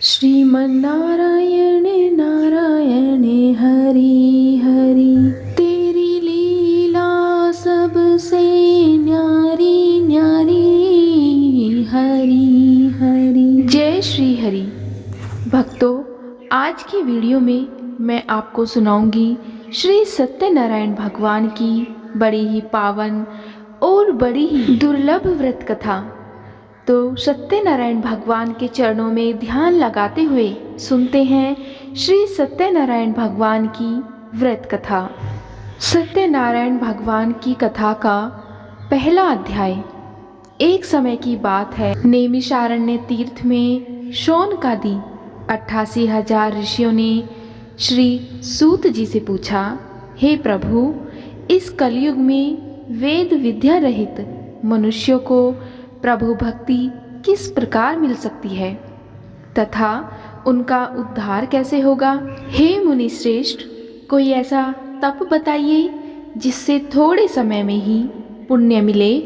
श्रीमन्नारायण नारायण हरि हरि, तेरी लीला सबसे न्यारी न्यारी, हरि हरि। जय श्री हरि। भक्तों, आज की वीडियो में मैं आपको सुनाऊंगी श्री सत्यनारायण भगवान की बड़ी ही पावन और बड़ी ही दुर्लभ व्रत कथा। तो सत्यनारायण भगवान के चरणों में ध्यान लगाते हुए सुनते हैं श्री सत्यनारायण भगवान की व्रत कथा। सत्यनारायण भगवान की कथा का पहला अध्याय। एक समय की बात है, नैमिषारण्य तीर्थ में शौनकादि 88,000 ऋषियों ने श्री सूत जी से पूछा, हे प्रभु, इस कलयुग में वेद विद्या रहित मनुष्यों को प्रभु भक्ति किस प्रकार मिल सकती है तथा उनका उद्धार कैसे होगा। हे मुनि श्रेष्ठ, कोई ऐसा तप बताइए जिससे थोड़े समय में ही पुण्य मिले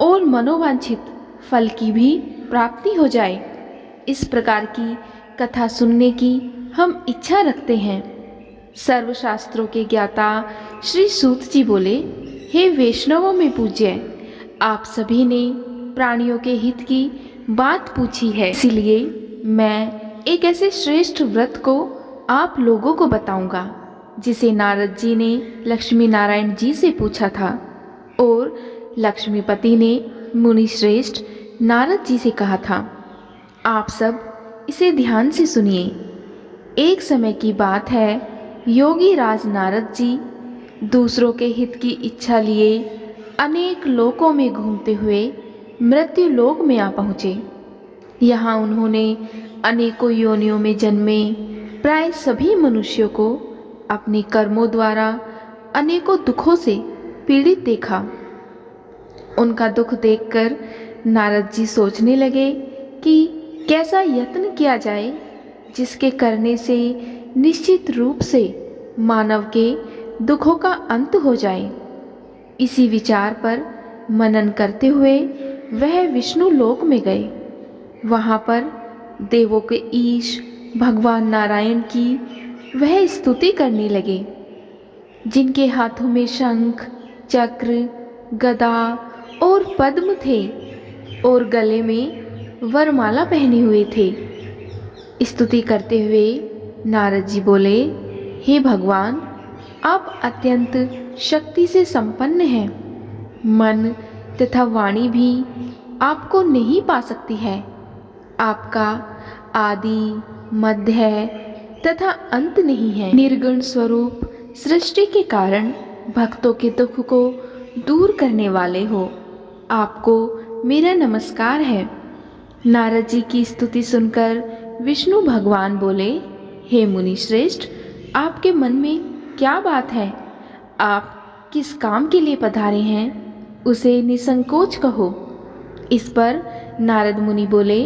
और मनोवांछित फल की भी प्राप्ति हो जाए। इस प्रकार की कथा सुनने की हम इच्छा रखते हैं। सर्वशास्त्रों के ज्ञाता श्री सूत जी बोले, हे वैष्णवों में पूज्य, आप सभी ने प्राणियों के हित की बात पूछी है, इसलिए मैं एक ऐसे श्रेष्ठ व्रत को आप लोगों को बताऊंगा जिसे नारद जी ने लक्ष्मी नारायण जी से पूछा था और लक्ष्मीपति ने मुनि श्रेष्ठ नारद जी से कहा था। आप सब इसे ध्यान से सुनिए। एक समय की बात है, योगी राज नारद जी दूसरों के हित की इच्छा लिए अनेक लोकों में घूमते हुए मृत्यु लोक में आ पहुँचे। यहाँ उन्होंने अनेकों योनियों में जन्मे प्राय सभी मनुष्यों को अपने कर्मों द्वारा अनेकों दुखों से पीड़ित देखा। उनका दुख देखकर नारद जी सोचने लगे कि कैसा यत्न किया जाए जिसके करने से निश्चित रूप से मानव के दुखों का अंत हो जाए। इसी विचार पर मनन करते हुए वह विष्णु लोक में गए। वहाँ पर देवों के ईश भगवान नारायण की वह स्तुति करने लगे, जिनके हाथों में शंख चक्र गदा और पद्म थे और गले में वरमाला पहने हुए थे। स्तुति करते हुए नारद जी बोले, हे भगवान, आप अत्यंत शक्ति से संपन्न हैं। मन तथा वाणी भी आपको नहीं पा सकती है। आपका आदि मध्य तथा अंत नहीं है। निर्गुण स्वरूप सृष्टि के कारण भक्तों के दुख को दूर करने वाले हो। आपको मेरा नमस्कार है। नारद जी की स्तुति सुनकर विष्णु भगवान बोले, हे मुनि श्रेष्ठ, आपके मन में क्या बात है? आप किस काम के लिए पधारे हैं, उसे निसंकोच कहो। इस पर नारद मुनि बोले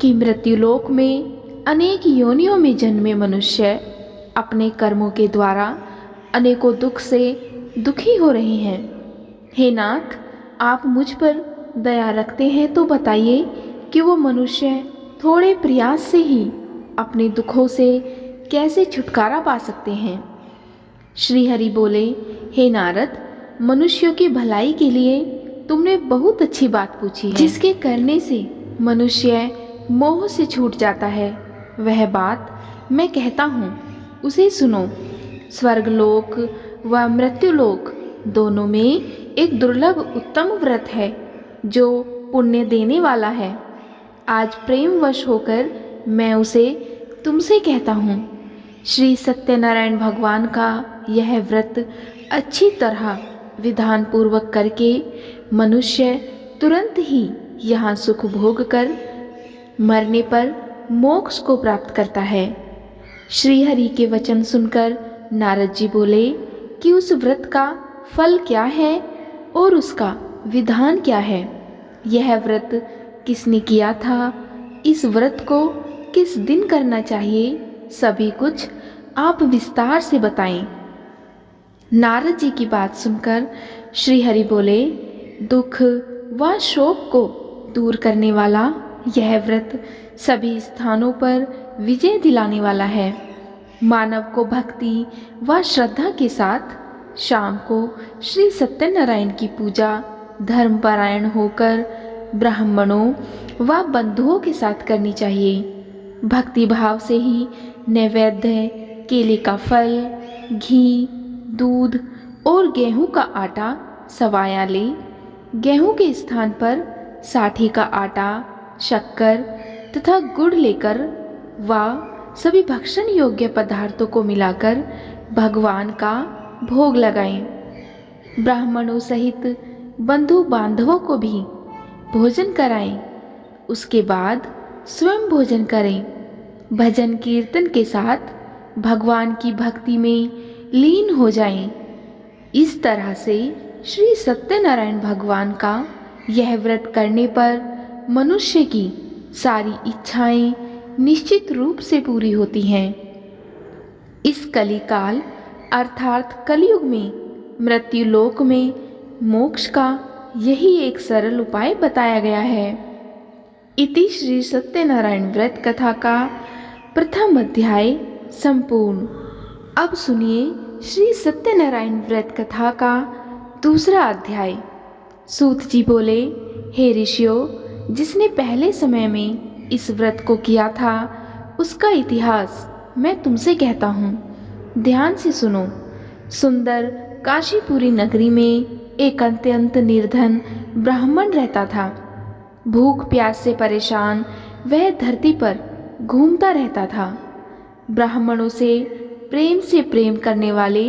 कि मृत्युलोक में अनेक योनियों में जन्मे मनुष्य अपने कर्मों के द्वारा अनेकों दुख से दुखी हो रहे हैं। हे नाथ, आप मुझ पर दया रखते हैं तो बताइए कि वो मनुष्य थोड़े प्रयास से ही अपने दुखों से कैसे छुटकारा पा सकते हैं। श्री हरि बोले, हे नारद, मनुष्यों की भलाई के लिए तुमने बहुत अच्छी बात पूछी है। जिसके करने से मनुष्य मोह से छूट जाता है, वह बात मैं कहता हूँ, उसे सुनो। स्वर्गलोक व मृत्युलोक दोनों में एक दुर्लभ उत्तम व्रत है जो पुण्य देने वाला है। आज प्रेमवश होकर मैं उसे तुमसे कहता हूँ। श्री सत्यनारायण भगवान का यह व्रत अच्छी तरह विधान पूर्वक करके मनुष्य तुरंत ही यहाँ सुख भोग कर मरने पर मोक्ष को प्राप्त करता है। श्री हरि के वचन सुनकर नारद जी बोले कि उस व्रत का फल क्या है और उसका विधान क्या है। यह व्रत किसने किया था, इस व्रत को किस दिन करना चाहिए, सभी कुछ आप विस्तार से बताएं। नारद जी की बात सुनकर श्री हरि बोले, दुख व शोक को दूर करने वाला यह व्रत सभी स्थानों पर विजय दिलाने वाला है। मानव को भक्ति व श्रद्धा के साथ शाम को श्री सत्यनारायण की पूजा धर्मपरायण होकर ब्राह्मणों व बंधुओं के साथ करनी चाहिए। भक्ति भाव से ही नैवेद्य, केले का फल, घी, दूध और गेहूं का आटा सवाया ले। गेहूं के स्थान पर साठी का आटा, शक्कर तथा गुड़ लेकर व सभी भक्षण योग्य पदार्थों को मिलाकर भगवान का भोग लगाएं। ब्राह्मणों सहित बंधु बांधवों को भी भोजन कराएं। उसके बाद स्वयं भोजन करें। भजन कीर्तन के साथ भगवान की भक्ति में लीन हो जाएं। इस तरह से श्री सत्यनारायण भगवान का यह व्रत करने पर मनुष्य की सारी इच्छाएं निश्चित रूप से पूरी होती हैं। इस कलिकाल अर्थात कलयुग में मृत्यु लोक में मोक्ष का यही एक सरल उपाय बताया गया है। इति श्री सत्यनारायण व्रत कथा का प्रथम अध्याय संपूर्ण। अब सुनिए श्री सत्यनारायण व्रत कथा का दूसरा अध्याय। सूत जी बोले, हे ऋषियों, जिसने पहले समय में इस व्रत को किया था उसका इतिहास मैं तुमसे कहता हूँ। ध्यान से सुनो। सुंदर काशीपुरी नगरी में एक अत्यंत निर्धन ब्राह्मण रहता था। भूख प्यास से परेशान वह धरती पर घूमता रहता था। ब्राह्मणों से प्रेम करने वाले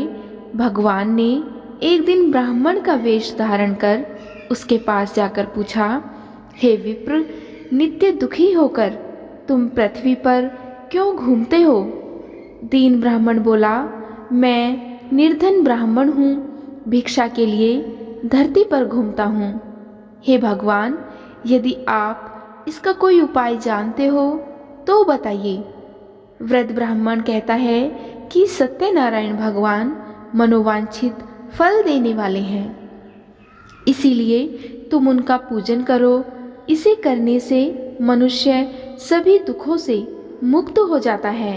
भगवान ने एक दिन ब्राह्मण का वेश धारण कर उसके पास जाकर पूछा, हे विप्र, नित्य दुखी होकर तुम पृथ्वी पर क्यों घूमते हो? दीन ब्राह्मण बोला, मैं निर्धन ब्राह्मण हूँ, भिक्षा के लिए धरती पर घूमता हूँ। हे भगवान, यदि आप इसका कोई उपाय जानते हो तो बताइए। वृद्ध ब्राह्मण कहता है कि सत्यनारायण भगवान मनोवांछित फल देने वाले हैं, इसीलिए तुम उनका पूजन करो। इसे करने से मनुष्य सभी दुखों से मुक्त हो जाता है।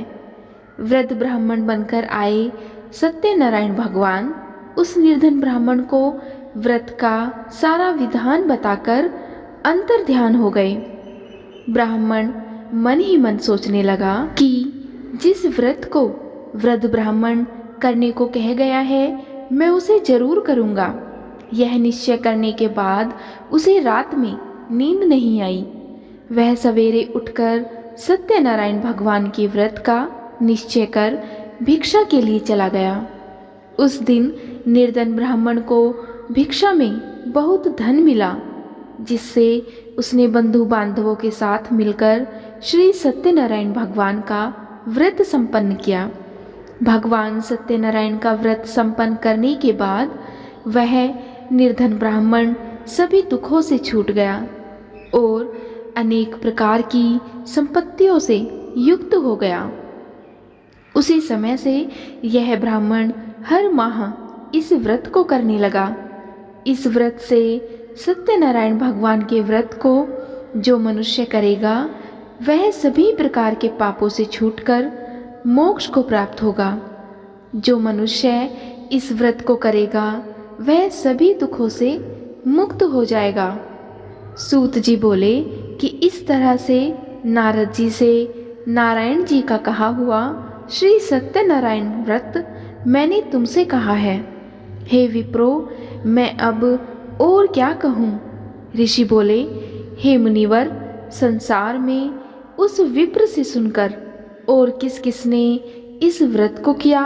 वृद्ध ब्राह्मण बनकर आए सत्यनारायण भगवान उस निर्धन ब्राह्मण को व्रत का सारा विधान बताकर अंतर ध्यान हो गए। ब्राह्मण मन ही मन सोचने लगा कि जिस व्रत को वृद्ध ब्राह्मण करने को कह गया है मैं उसे जरूर करूँगा। यह निश्चय करने के बाद उसे रात में नींद नहीं आई। वह सवेरे उठकर सत्यनारायण भगवान के व्रत का निश्चय कर भिक्षा के लिए चला गया। उस दिन निर्धन ब्राह्मण को भिक्षा में बहुत धन मिला, जिससे उसने बंधु बांधवों के साथ मिलकर श्री सत्यनारायण भगवान का व्रत संपन्न किया। भगवान सत्यनारायण का व्रत संपन्न करने के बाद वह निर्धन ब्राह्मण सभी दुखों से छूट गया और अनेक प्रकार की संपत्तियों से युक्त हो गया। उसी समय से यह ब्राह्मण हर माह इस व्रत को करने लगा। इस व्रत से सत्यनारायण भगवान के व्रत को जो मनुष्य करेगा वह सभी प्रकार के पापों से छूटकर मोक्ष को प्राप्त होगा। जो मनुष्य इस व्रत को करेगा वह सभी दुखों से मुक्त हो जाएगा। सूत जी बोले कि इस तरह से नारद जी से नारायण जी का कहा हुआ श्री सत्यनारायण व्रत मैंने तुमसे कहा है। हे विप्रो, मैं अब और क्या कहूँ? ऋषि बोले, हे मुनिवर, संसार में उस विप्र से सुनकर और किस किसने इस व्रत को किया,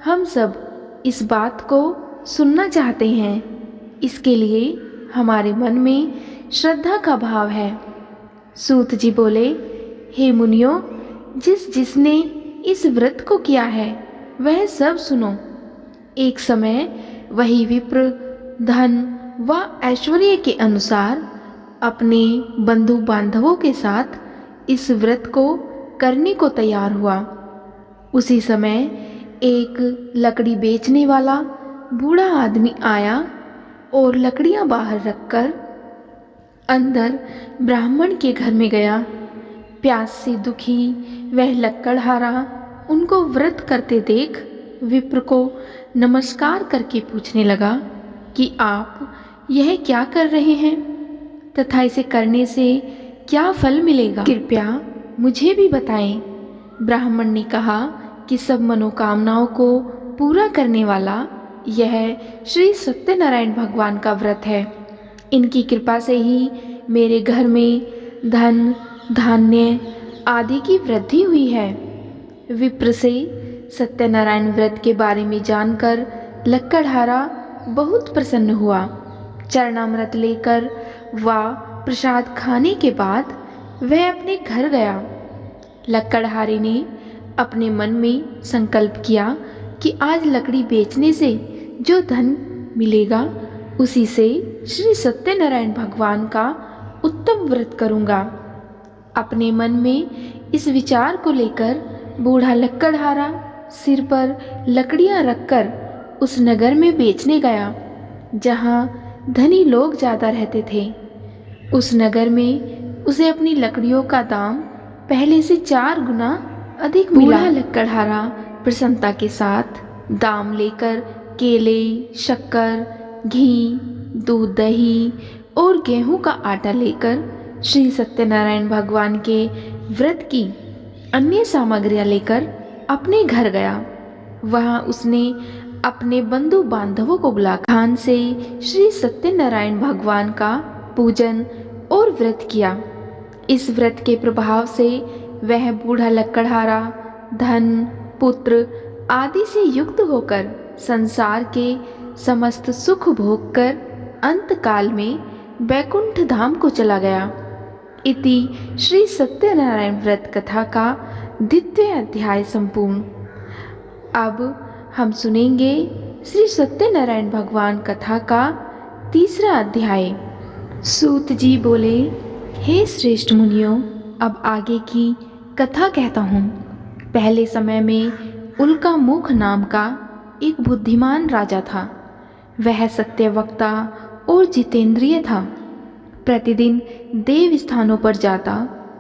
हम सब इस बात को सुनना चाहते हैं। इसके लिए हमारे मन में श्रद्धा का भाव है। सूत जी बोले, हे मुनियों, जिसने इस व्रत को किया है वह सब सुनो। एक समय वही विप्र धन व ऐश्वर्य के अनुसार अपने बंधु बांधवों के साथ इस व्रत को करने को तैयार हुआ। उसी समय एक लकड़ी बेचने वाला बूढ़ा आदमी आया और लकड़ियां बाहर रखकर अंदर ब्राह्मण के घर में गया। प्यास से दुखी वह लक्कड़हारा उनको व्रत करते देख विप्र को नमस्कार करके पूछने लगा कि आप यह क्या कर रहे हैं तथा इसे करने से क्या फल मिलेगा, कृपया मुझे भी बताएं। ब्राह्मण ने कहा कि सब मनोकामनाओं को पूरा करने वाला यह श्री सत्यनारायण भगवान का व्रत है। इनकी कृपा से ही मेरे घर में धन धान्य आदि की वृद्धि हुई है। विप्र से सत्यनारायण व्रत के बारे में जानकर लक्कड़हारा बहुत प्रसन्न हुआ। चरणामृत लेकर व प्रसाद खाने के बाद वह अपने घर गया। लक्कड़हारे ने अपने मन में संकल्प किया कि आज लकड़ी बेचने से जो धन मिलेगा उसी से श्री सत्यनारायण भगवान का उत्तम व्रत करूंगा। अपने मन में इस विचार को लेकर बूढ़ा लक्कड़हारा सिर पर लकड़ियां रखकर उस नगर में बेचने गया जहां धनी लोग ज़्यादा रहते थे। उस नगर में उसे अपनी लकड़ियों का दाम पहले से 4 गुना अधिक मिला। बूढ़ा लक्कड़हारा प्रसन्नता के साथ दाम लेकर केले, शक्कर, घी, दूध, दही और गेहूं का आटा लेकर श्री सत्यनारायण भगवान के व्रत की अन्य सामग्रियां लेकर अपने घर गया। वहां उसने अपने बंधु बांधवों को बुलाकर खान से श्री सत्यनारायण भगवान का पूजन और व्रत किया। इस व्रत के प्रभाव से वह बूढ़ा लक्कड़हारा धन, पुत्र आदि से युक्त होकर संसार के समस्त सुख भोग कर अंत काल में बैकुंठ धाम को चला गया। इति श्री सत्यनारायण व्रत कथा का 2वां अध्याय संपूर्ण। अब हम सुनेंगे श्री सत्यनारायण भगवान कथा का 3रा अध्याय। सूत जी बोले, हे श्रेष्ठ मुनियों, अब आगे की कथा कहता हूँ। पहले समय में उल्का मुख नाम का एक बुद्धिमान राजा था। वह सत्यवक्ता और जितेंद्रिय था। प्रतिदिन देव स्थानों पर जाता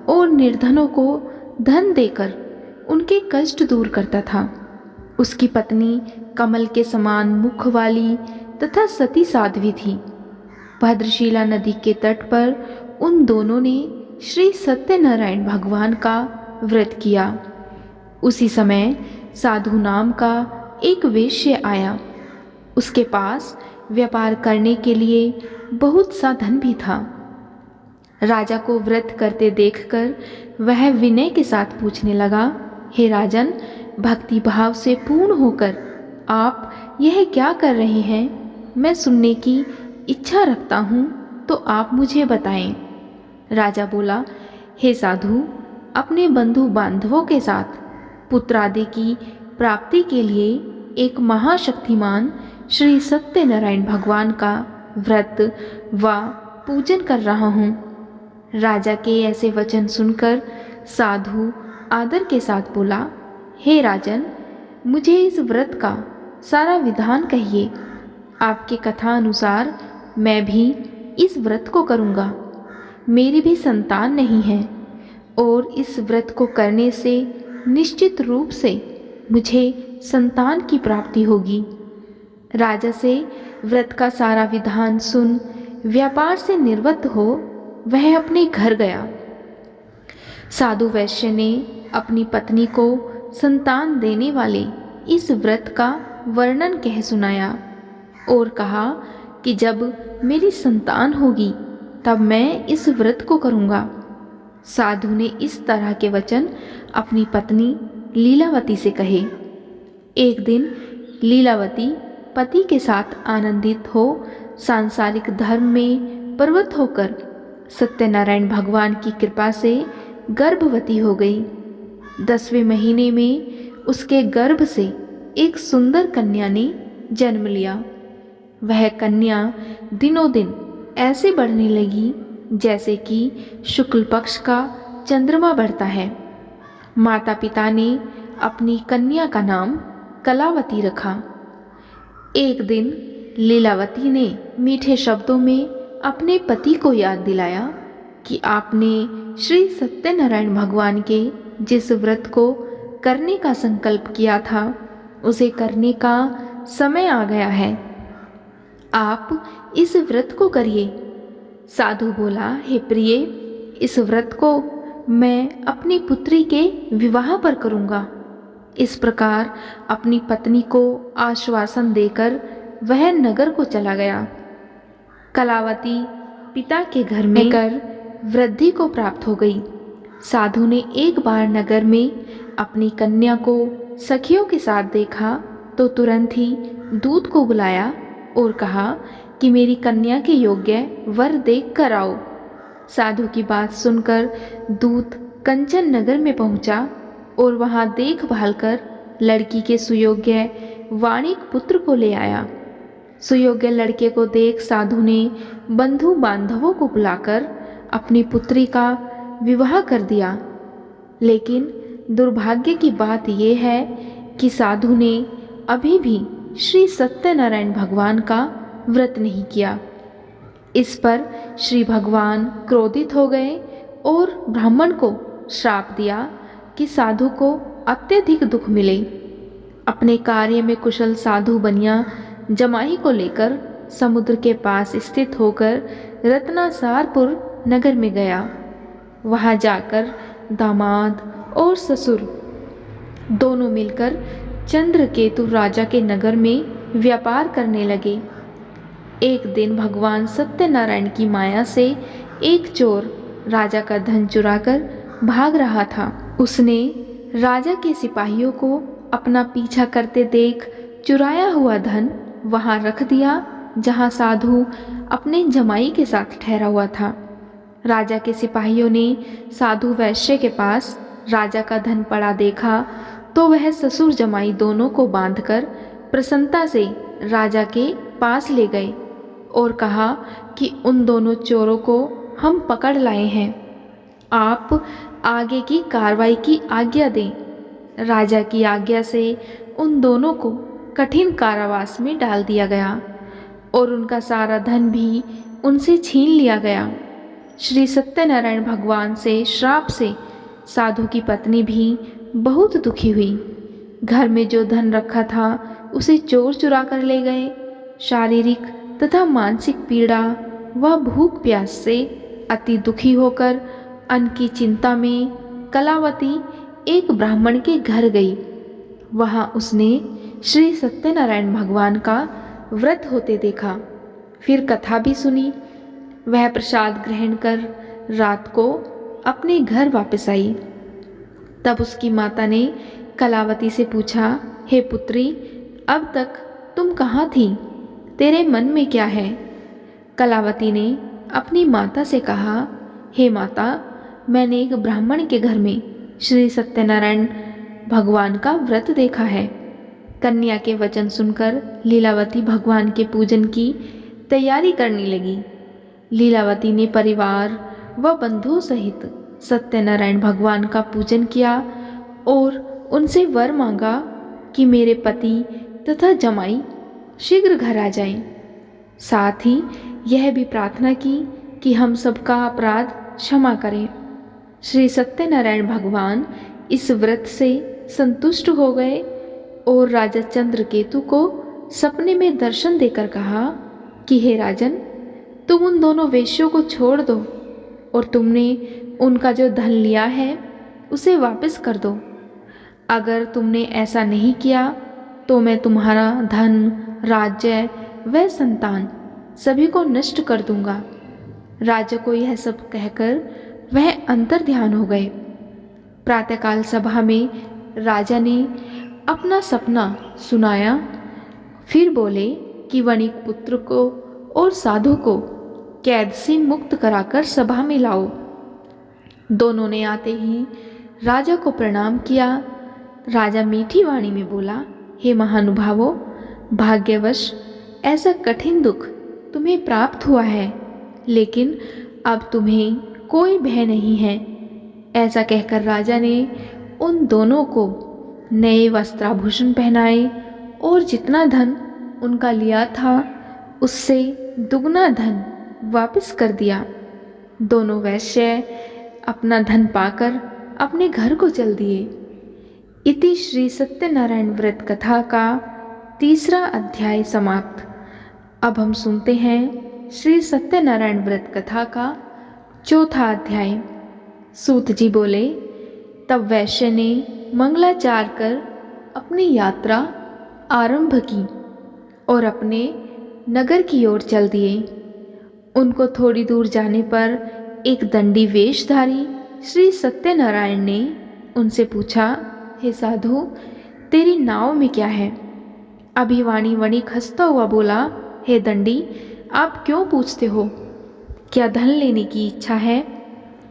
और निर्धनों को धन देकर उनके कष्ट दूर करता था। उसकी पत्नी कमल के समान मुख वाली तथा सती साध्वी थी। भद्रशिला नदी के तट पर उन दोनों ने श्री सत्यनारायण भगवान का व्रत किया। उसी समय साधु नाम का एक वेश्य आया। उसके पास व्यापार करने के लिए बहुत सा धन भी था। राजा को व्रत करते देखकर वह विनय के साथ पूछने लगा, हे राजन, भक्ति भाव से पूर्ण होकर आप यह क्या कर रहे हैं? मैं सुनने की इच्छा रखता हूँ, तो आप मुझे बताएं। राजा बोला, हे साधु, अपने बंधु बांधवों के साथ पुत्र आदि की प्राप्ति के लिए एक महाशक्तिमान श्री सत्यनारायण भगवान का व्रत व पूजन कर रहा हूँ। राजा के ऐसे वचन सुनकर साधु आदर के साथ बोला, हे राजन, मुझे इस व्रत का सारा विधान कहिए। आपके कथा अनुसार मैं भी इस व्रत को करूँगा। मेरी भी संतान नहीं है और इस व्रत को करने से निश्चित रूप से मुझे संतान की प्राप्ति होगी। राजा से व्रत का सारा विधान सुन व्यापार से निवृत्त हो वह अपने घर गया। साधु वैश्य ने अपनी पत्नी को संतान देने वाले इस व्रत का वर्णन कह सुनाया और कहा कि जब मेरी संतान होगी तब मैं इस व्रत को करूँगा। साधु ने इस तरह के वचन अपनी पत्नी लीलावती से कहे। एक दिन लीलावती पति के साथ आनंदित हो सांसारिक धर्म में प्रवृत्त होकर सत्यनारायण भगवान की कृपा से गर्भवती हो गई। 10वें महीने में उसके गर्भ से एक सुंदर कन्या ने जन्म लिया। वह कन्या दिनों दिन ऐसे बढ़ने लगी जैसे कि शुक्ल पक्ष का चंद्रमा बढ़ता है। माता पिता ने अपनी कन्या का नाम कलावती रखा। एक दिन लीलावती ने मीठे शब्दों में अपने पति को याद दिलाया कि आपने श्री सत्यनारायण भगवान के जिस व्रत को करने का संकल्प किया था उसे करने का समय आ गया है। आप इस व्रत को करिए। साधु बोला, हे प्रिय, इस व्रत को मैं अपनी पुत्री के विवाह पर करूँगा। इस प्रकार अपनी पत्नी को आश्वासन देकर वह नगर को चला गया। कलावती पिता के घर में कर वृद्धि को प्राप्त हो गई। साधु ने एक बार नगर में अपनी कन्या को सखियों के साथ देखा तो तुरंत ही दूत को बुलाया और कहा कि मेरी कन्या के योग्य वर देख कर आओ। साधु की बात सुनकर दूत कंचन नगर में पहुंचा और वहां देखभाल कर लड़की के सुयोग्य वाणिक पुत्र को ले आया। सुयोग्य लड़के को देख साधु ने बंधु बांधवों को बुलाकर अपनी पुत्री का विवाह कर दिया। लेकिन दुर्भाग्य की बात यह है कि साधु ने अभी भी श्री सत्यनारायण भगवान का व्रत नहीं किया। इस पर श्री भगवान क्रोधित हो गए और ब्राह्मण को श्राप दिया कि साधु को अत्यधिक दुख मिले। अपने कार्य में कुशल साधु बनिया जमाई को लेकर समुद्र के पास स्थित होकर रत्नासारपुर नगर में गया। वहां जाकर दामाद और ससुर दोनों मिलकर चंद्रकेतु राजा के नगर में व्यापार करने लगे। एक दिन भगवान सत्यनारायण की माया से एक चोर राजा का धन चुराकर भाग रहा था। उसने राजा के सिपाहियों को अपना पीछा करते देख चुराया हुआ धन वहां रख दिया जहां साधु अपने जमाई के साथ ठहरा हुआ था। राजा के सिपाहियों ने साधु वैश्य के पास राजा का धन पड़ा देखा तो वह ससुर जमाई दोनों को बांधकर प्रसन्नता से राजा के पास ले गए और कहा कि उन दोनों चोरों को हम पकड़ लाए हैं, आप आगे की कार्रवाई की आज्ञा दें। राजा की आज्ञा से उन दोनों को कठिन कारावास में डाल दिया गया और उनका सारा धन भी उनसे छीन लिया गया। श्री सत्यनारायण भगवान से श्राप से साधु की पत्नी भी बहुत दुखी हुई। घर में जो धन रखा था उसे चोर चुरा कर ले गए। शारीरिक तथा मानसिक पीड़ा व भूख प्यास से अति दुखी होकर अन्न की चिंता में कलावती एक ब्राह्मण के घर गई। वहां उसने श्री सत्यनारायण भगवान का व्रत होते देखा, फिर कथा भी सुनी। वह प्रसाद ग्रहण कर रात को अपने घर वापस आई। तब उसकी माता ने कलावती से पूछा, हे पुत्री, अब तक तुम कहाँ थी? तेरे मन में क्या है? कलावती ने अपनी माता से कहा, हे माता, मैंने एक ब्राह्मण के घर में श्री सत्यनारायण भगवान का व्रत देखा है। कन्या के वचन सुनकर लीलावती भगवान के पूजन की तैयारी करने लगी। लीलावती ने परिवार व बंधुओं सहित सत्यनारायण भगवान का पूजन किया और उनसे वर मांगा कि मेरे पति तथा जमाई शीघ्र घर आ जाएं। साथ ही यह भी प्रार्थना की कि हम सबका अपराध क्षमा करें। श्री सत्यनारायण भगवान इस व्रत से संतुष्ट हो गए और राजा चंद्रकेतु को सपने में दर्शन देकर कहा कि हे राजन, तुम उन दोनों वेश्यों को छोड़ दो और तुमने उनका जो धन लिया है उसे वापस कर दो। अगर तुमने ऐसा नहीं किया तो मैं तुम्हारा धन, राज्य व संतान सभी को नष्ट कर दूंगा। राजा को यह सब कहकर वह अंतर ध्यान हो गए। प्रातःकाल सभा में राजा ने अपना सपना सुनाया। फिर बोले कि वणिक पुत्र को और साधु को कैद से मुक्त कराकर सभा में लाओ। दोनों ने आते ही राजा को प्रणाम किया। राजा मीठी वाणी में बोला, हे महानुभावों, भाग्यवश ऐसा कठिन दुख तुम्हें प्राप्त हुआ है, लेकिन अब तुम्हें कोई भय नहीं है। ऐसा कहकर राजा ने उन दोनों को नए वस्त्राभूषण पहनाए और जितना धन उनका लिया था उससे दुगना धन वापस कर दिया। दोनों वैश्य अपना धन पाकर अपने घर को चल दिए। इति श्री सत्यनारायण व्रत कथा का तीसरा अध्याय समाप्त। अब हम सुनते हैं श्री सत्यनारायण व्रत कथा का चौथा अध्याय। सूत जी बोले, तब वैश्य ने मंगलाचार कर अपनी यात्रा आरंभ की और अपने नगर की ओर चल दिए। उनको थोड़ी दूर जाने पर एक दंडी वेशधारी श्री सत्यनारायण ने उनसे पूछा, हे साधु, तेरी नाव में क्या है? अभिवाणी वणिक हंसता हुआ बोला, हे दंडी, आप क्यों पूछते हो? क्या धन लेने की इच्छा है?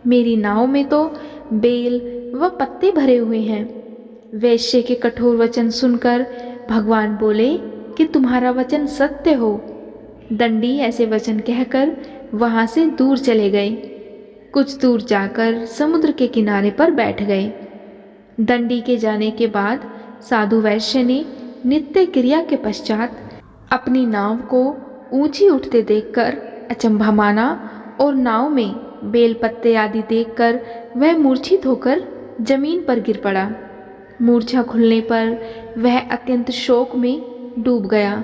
मेरी नाव में तो बेल व पत्ते भरे हुए हैं। वैश्य के कठोर वचन सुनकर भगवान बोले कि तुम्हारा वचन सत्य हो। दंडी ऐसे वचन कहकर वहां से दूर चले गए। कुछ दूर जाकर समुद्र के किनारे पर बैठ गए। दंडी के जाने के बाद साधु वैश्य ने नित्य क्रिया के पश्चात अपनी नाव को ऊंची उठते देखकर अचंभा माना और नाव में बेल पत्ते आदि देखकर वह मूर्छित होकर जमीन पर गिर पड़ा। मूर्छा खुलने पर वह अत्यंत शोक में डूब गया।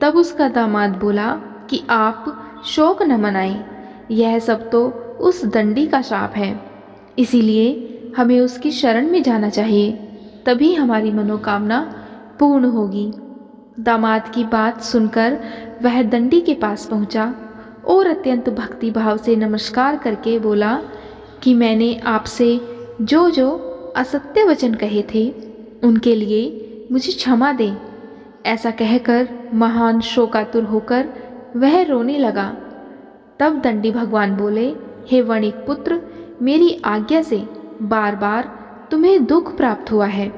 तब उसका दामाद बोला कि आप शोक न मनाएं, यह सब तो उस दंडी का शाप है, इसीलिए हमें उसकी शरण में जाना चाहिए, तभी हमारी मनोकामना पूर्ण होगी। दामाद की बात सुनकर वह दंडी के पास पहुंचा और अत्यंत भक्ति भाव से नमस्कार करके बोला कि मैंने आपसे जो जो असत्य वचन कहे थे उनके लिए मुझे क्षमा दें। ऐसा कहकर महान शोकातुर होकर वह रोने लगा। तब दंडी भगवान बोले, हे वणिक पुत्र, मेरी आज्ञा से बार बार तुम्हें दुख प्राप्त हुआ है,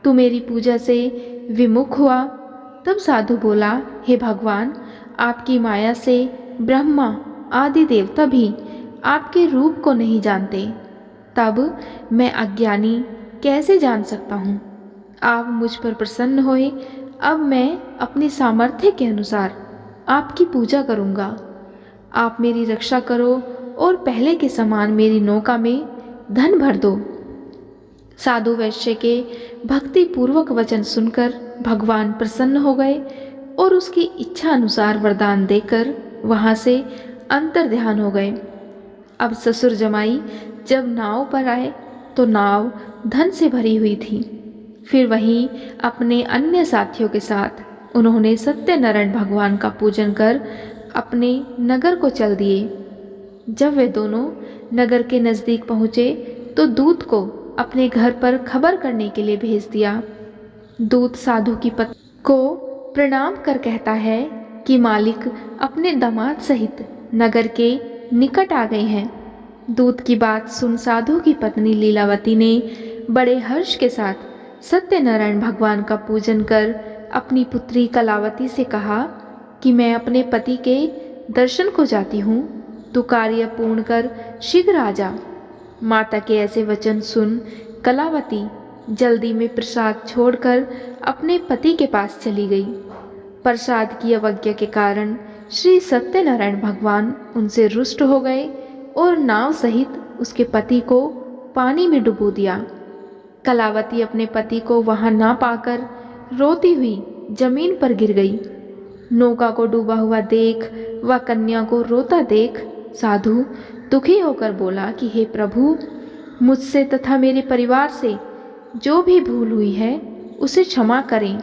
तू मेरी पूजा से विमुख हुआ। तब साधु बोला, हे भगवान, आपकी माया से ब्रह्मा आदि देवता भी आपके रूप को नहीं जानते, तब मैं अज्ञानी कैसे जान सकता हूँ? आप मुझ पर प्रसन्न होए, अब मैं अपनी सामर्थ्य के अनुसार आपकी पूजा करूँगा। आप मेरी रक्षा करो और पहले के समान मेरी नौका में धन भर दो। साधु वैश्य के भक्ति पूर्वक वचन सुनकर भगवान प्रसन्न हो गए और उसकी इच्छा अनुसार वरदान देकर वहां से अंतर्ध्यान हो गए। अब ससुर जमाई जब नाव पर आए तो नाव धन से भरी हुई थी। फिर वहीं अपने अन्य साथियों के साथ उन्होंने सत्यनारायण भगवान का पूजन कर अपने नगर को चल दिए। जब वे दोनों नगर के नज़दीक पहुँचे तो दूत को अपने घर पर खबर करने के लिए भेज दिया। दूत साधु की पत्नी को प्रणाम कर कहता है कि मालिक अपने दामाद सहित नगर के निकट आ गए हैं। दूत की बात सुन साधु की पत्नी लीलावती ने बड़े हर्ष के साथ सत्यनारायण भगवान का पूजन कर अपनी पुत्री कलावती से कहा कि मैं अपने पति के दर्शन को जाती हूँ, तू कार्य पूर्ण कर शीघ्र आ जा। माता के ऐसे वचन सुन कलावती जल्दी में प्रसाद छोड़कर अपने पति के पास चली गई। प्रसाद की अवज्ञा के कारण श्री सत्यनारायण भगवान उनसे रुष्ट हो गए और नाव सहित उसके पति को पानी में डुबो दिया। कलावती अपने पति को वहां ना पाकर रोती हुई जमीन पर गिर गई। नौका को डूबा हुआ देख व कन्या को रोता देख साधु दुखी होकर बोला कि हे प्रभु, मुझसे तथा मेरे परिवार से जो भी भूल हुई है उसे क्षमा करें।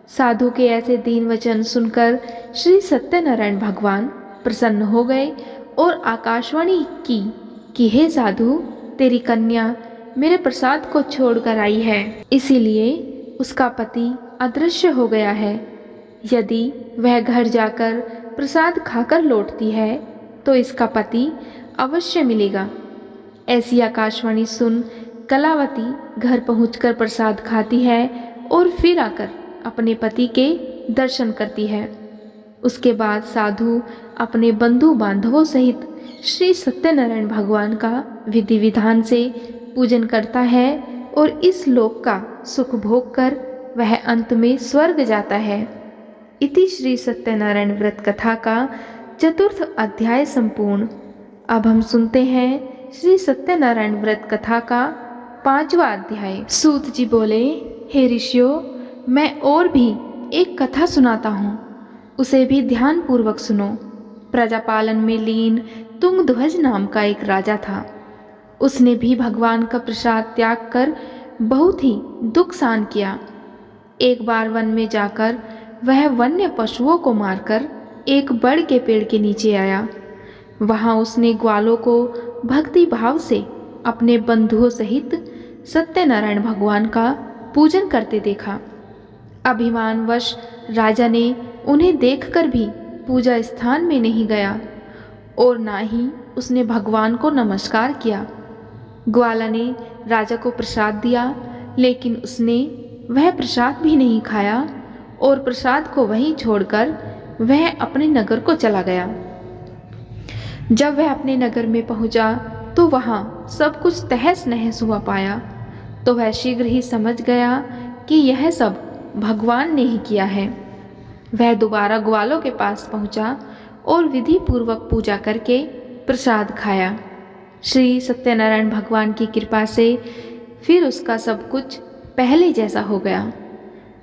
साधु के ऐसे दीन वचन सुनकर श्री सत्यनारायण भगवान प्रसन्न हो गए और आकाशवाणी की कि हे साधु, तेरी कन्या मेरे प्रसाद को छोड़कर आई है, इसीलिए उसका पति अदृश्य हो गया है। यदि वह घर जाकर प्रसाद खाकर लौटती है तो इसका पति अवश्य मिलेगा। ऐसी आकाशवाणी सुन कलावती घर पहुंचकर प्रसाद खाती है और फिर आकर अपने पति के दर्शन करती है। उसके बाद साधु अपने बंधु बांधवों सहित श्री सत्यनारायण भगवान का विधि विधान से पूजन करता है और इस लोक का सुख भोग कर वह अंत में स्वर्ग जाता है। इति श्री सत्यनारायण व्रत कथा का चतुर्थ अध्याय संपूर्ण। अब हम सुनते हैं श्री सत्यनारायण व्रत कथा का 5वां अध्याय। सूत जी बोले, हे ऋषियों, मैं और भी एक कथा सुनाता हूँ, उसे भी ध्यान पूर्वक सुनो। प्रजापालन में लीन तुंगध्वज नाम का एक राजा था। उसने भी भगवान का प्रसाद त्याग कर बहुत ही दुख सहन किया। एक बार वन में जाकर वह वन्य पशुओं को मारकर एक बड़ के पेड़ के नीचे आया। वहां उसने ग्वालों को भक्ति भाव से अपने बंधुओं सहित सत्यनारायण भगवान का पूजन करते देखा। अभिमानवश राजा ने उन्हें देखकर भी पूजा स्थान में नहीं गया और ना ही उसने भगवान को नमस्कार किया। ग्वाला ने राजा को प्रसाद दिया, लेकिन उसने वह प्रसाद भी नहीं खाया और प्रसाद को वहीं छोड़कर वह अपने नगर को चला गया। जब वह अपने नगर में पहुंचा तो वहां सब कुछ तहस नहस हुआ पाया। तो वह शीघ्र ही समझ गया कि यह सब भगवान ने ही किया है। वह दोबारा ग्वालों के पास पहुंचा और विधि पूर्वक पूजा करके प्रसाद खाया। श्री सत्यनारायण भगवान की कृपा से फिर उसका सब कुछ पहले जैसा हो गया।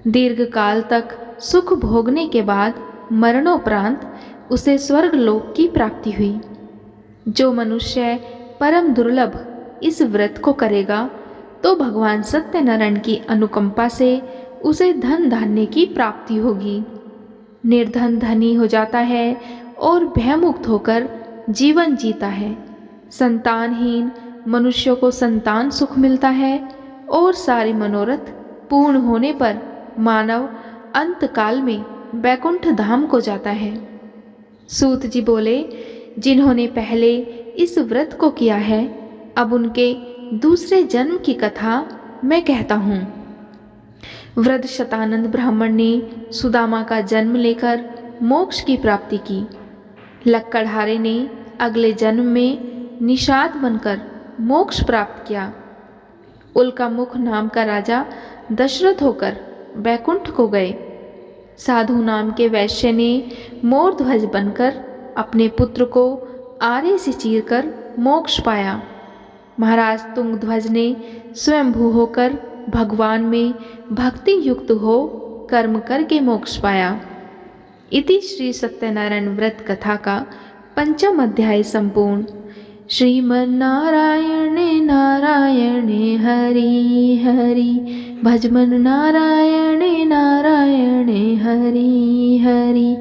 दीर्घ काल तक सुख भोगने के बाद मरणोपरांत उसे स्वर्गलोक की प्राप्ति हुई। जो मनुष्य परम दुर्लभ इस व्रत को करेगा तो भगवान सत्यनारायण की अनुकंपा से उसे धन धान्य की प्राप्ति होगी। निर्धन धनी हो जाता है और भयमुक्त होकर जीवन जीता है। संतानहीन मनुष्यों को संतान सुख मिलता है और सारे मनोरथ पूर्ण होने पर मानव अंत काल में बैकुंठ धाम को जाता है। सूत जी बोले, जिन्होंने पहले इस व्रत को किया है, अब उनके दूसरे जन्म की कथा मैं कहता हूँ। वृद्ध शतानंद ब्राह्मण ने सुदामा का जन्म लेकर मोक्ष की प्राप्ति की। लक्कड़हारे ने अगले जन्म में निषाद बनकर मोक्ष प्राप्त किया। उल्का मुख नाम का राजा दशरथ होकर बैकुंठ को गए। साधु नाम के वैश्य ने मोर ध्वज बनकर अपने पुत्र को आरे से चीरकर मोक्ष पाया। महाराज तुंगध्वज ने स्वयंभू होकर भगवान में भक्ति युक्त हो कर्म करके मोक्ष पाया। इति श्री सत्यनारायण व्रत कथा का 5वां अध्याय संपूर्ण। श्रीमन्नारायण नारायण हरि हरि, भजमन नारायण नारायण हरि हरि।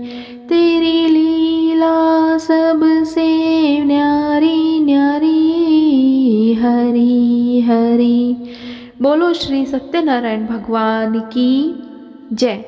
तेरी लीला सबसे न्यारी न्यारी हरि हरि। बोलो श्री सत्यनारायण भगवान की जय।